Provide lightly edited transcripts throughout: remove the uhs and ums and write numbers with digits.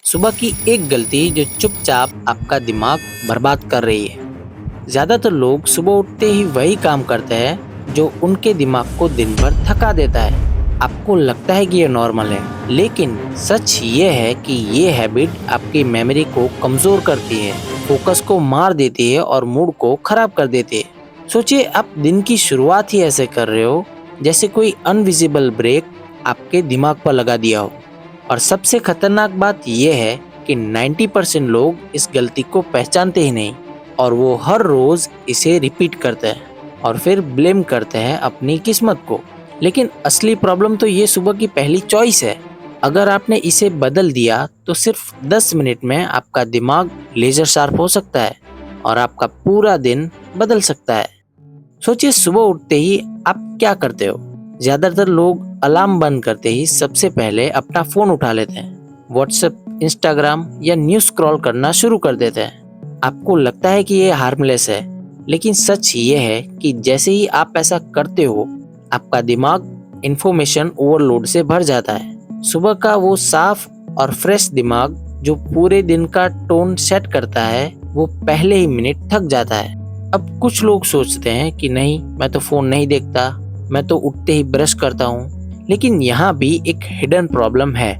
सुबह की एक गलती जो चुपचाप आपका दिमाग बर्बाद कर रही है। ज़्यादातर लोग सुबह उठते ही वही काम करते हैं जो उनके दिमाग को दिन भर थका देता है। आपको लगता है कि ये नॉर्मल है, लेकिन सच ये है कि ये हैबिट आपकी मेमोरी को कमज़ोर करती है, फोकस को मार देती है और मूड को खराब कर देती है। सोचिए, आप दिन की शुरुआत ही ऐसे कर रहे हो जैसे कोई अनविजिबल ब्रेक आपके दिमाग पर लगा दिया हो। और सबसे खतरनाक बात यह है कि 90% लोग इस गलती को पहचानते ही नहीं और वो हर रोज इसे रिपीट करते हैं और फिर ब्लेम करते हैं अपनी किस्मत को। लेकिन असली प्रॉब्लम तो ये सुबह की पहली चॉइस है। अगर आपने इसे बदल दिया तो सिर्फ 10 मिनट में आपका दिमाग लेजर शार्प हो सकता है और आपका पूरा दिन बदल सकता है। सोचिए, सुबह उठते ही आप क्या करते हो? ज्यादातर लोग अलार्म बंद करते ही सबसे पहले अपना फोन उठा लेते हैं, व्हाट्सएप, इंस्टाग्राम या न्यूज स्क्रॉल करना शुरू कर देते हैं। आपको लगता है कि ये हार्मलेस है, लेकिन सच ये है कि जैसे ही आप ऐसा करते हो, आपका दिमाग इंफॉर्मेशन ओवरलोड से भर जाता है। सुबह का वो साफ और फ्रेश दिमाग जो पूरे दिन का टोन सेट करता है, वो पहले ही मिनट थक जाता है। अब कुछ लोग सोचते हैं कि नहीं, मैं तो फोन नहीं देखता, मैं तो उठते ही ब्रश करता हूँ। लेकिन यहाँ भी एक हिडन प्रॉब्लम है।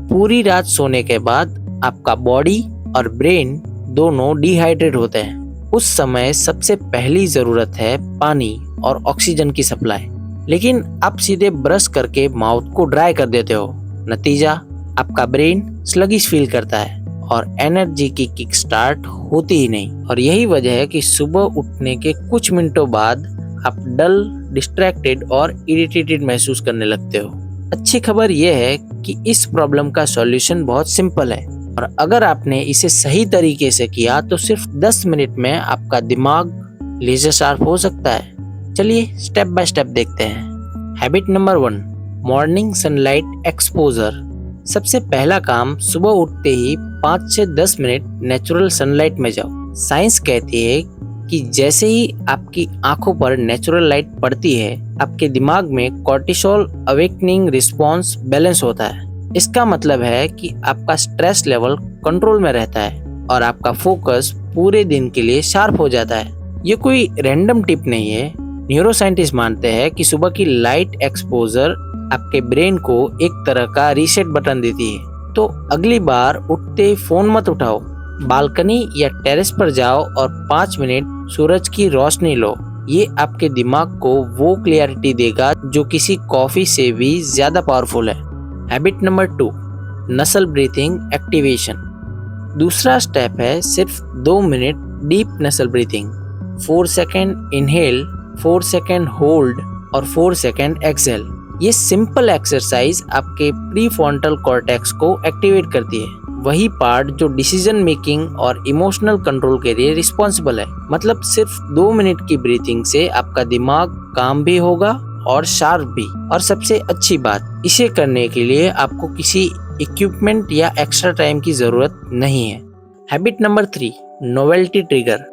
पूरी रात सोने के बाद आपका बॉडी और ब्रेन दोनों डिहाइड्रेट होते हैं। उस समय सबसे पहली जरूरत है पानी और ऑक्सीजन की सप्लाई। लेकिन आप सीधे ब्रश करके माउथ को ड्राई कर देते हो। नतीजा, आपका ब्रेन स्लगिश फील करता है और एनर्जी की किक स्टार्ट होती ही नहीं। और यही वजह है कि सुबह उठने के कुछ मिनटों बाद आप डल, डिस्ट्रैक्टेड और इरिटेटेड महसूस करने लगते हो। अच्छी खबर यह है कि इस प्रॉब्लम का सॉल्यूशन बहुत सिंपल है और अगर आपने इसे सही तरीके से किया तो सिर्फ 10 मिनट में आपका दिमाग लेजर शार्प हो सकता है। चलिए स्टेप बाय स्टेप देखते हैं। Habit number 1, morning sunlight exposure. सबसे पहला काम, सुबह उठते ही 5 से 10 मिनट नेचुरल सनलाइट में जाओ। साइंस कहती है कि जैसे ही आपकी आंखों पर नेचुरल लाइट पड़ती है, आपके दिमाग में कॉर्टिसोल अवेकनिंग रिस्पॉन्स बैलेंस होता है। इसका मतलब है कि आपका स्ट्रेस लेवल कंट्रोल में रहता है और आपका फोकस पूरे दिन के लिए शार्प हो जाता है। ये कोई रैंडम टिप नहीं है। न्यूरो साइंटिस्ट मानते हैं कि सुबह की लाइट एक्सपोजर आपके ब्रेन को एक तरह का रीसेट बटन देती है। तो अगली बार उठते फोन मत उठाओ, बालकनी या टेरेस पर जाओ और 5 मिनट सूरज की रोशनी लो। ये आपके दिमाग को वो क्लियरिटी देगा जो किसी कॉफी से भी ज्यादा पावरफुल है। हैबिट नंबर 2, नसल ब्रीथिंग एक्टिवेशन। दूसरा स्टेप है सिर्फ 2 मिनट डीप नसल breathing. 4 second inhale, 4 second hold और 4 सेकेंड एक्सहेल। ये सिंपल एक्सरसाइज आपके प्रीफ्रंटल कॉर्टेक्स को एक्टिवेट करती है, वही पार्ट जो डिसीजन मेकिंग और इमोशनल कंट्रोल के लिए रिस्पॉन्सिबल है। मतलब सिर्फ 2 मिनट की ब्रीथिंग से आपका दिमाग काम भी होगा और शार्प भी। और सबसे अच्छी बात, इसे करने के लिए आपको किसी इक्विपमेंट या एक्स्ट्रा टाइम की जरूरत नहीं है। Habit number 3, novelty trigger.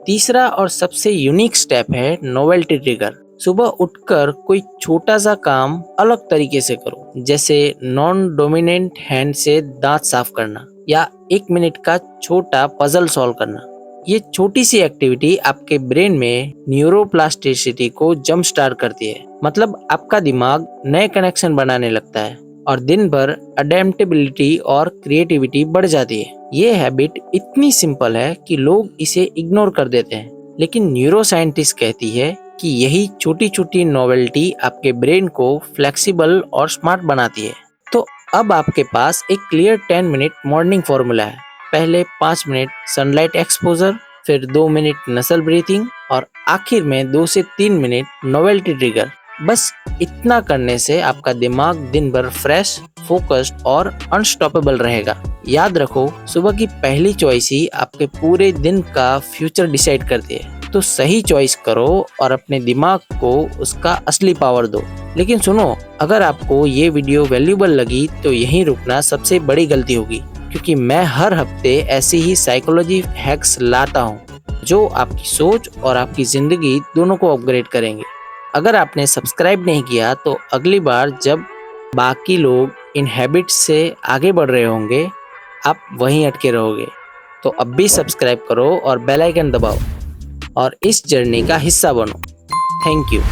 तीसरा और सबसे यूनिक स्टेप है नोवेल्टी ट्रिगर। सुबह उठकर कोई छोटा सा काम अलग तरीके से करो, जैसे नॉन डोमिनेंट हैंड से दांत साफ करना या 1 मिनट का छोटा पजल सॉल्व करना। ये छोटी सी एक्टिविटी आपके ब्रेन में न्यूरोप्लास्टिसिटी को जंप स्टार्ट करती है। मतलब आपका दिमाग नए कनेक्शन बनाने लगता है और दिन भर अडेप्टेबिलिटी और क्रिएटिविटी बढ़ जाती है। ये हैबिट इतनी सिंपल है कि लोग इसे इग्नोर कर देते हैं, लेकिन न्यूरो साइंटिस्ट कहती है कि यही छोटी छोटी नोवेल्टी आपके ब्रेन को फ्लेक्सिबल और स्मार्ट बनाती है। तो अब आपके पास एक क्लियर 10 मिनट मॉर्निंग फॉर्मूला है। पहले 5 मिनट सनलाइट एक्सपोजर, फिर 2 मिनट नसल ब्रीथिंग और आखिर में 2 से 3 मिनट नोवेल्टी ट्रिगर। बस इतना करने से आपका दिमाग दिन भर फ्रेश, फोकस्ड और अनस्टॉपेबल रहेगा। याद रखो, सुबह की पहली चॉइस ही आपके पूरे दिन का फ्यूचर डिसाइड करती है। तो सही चॉइस करो और अपने दिमाग को उसका असली पावर दो। लेकिन सुनो, अगर आपको ये वीडियो वैल्यूएबल लगी तो यहीं रुकना सबसे बड़ी गलती होगी, क्योंकि मैं हर हफ्ते ऐसी ही साइकोलॉजी हैक्स लाता हूँ जो आपकी सोच और आपकी जिंदगी दोनों को अपग्रेड करेंगे। अगर आपने सब्सक्राइब नहीं किया तो अगली बार जब बाकी लोग इन हैबिट्स से आगे बढ़ रहे होंगे आप वहीं अटके रहोगे। तो अब भी सब्सक्राइब करो और बेल आइकन दबाओ और इस जर्नी का हिस्सा बनो। Thank you.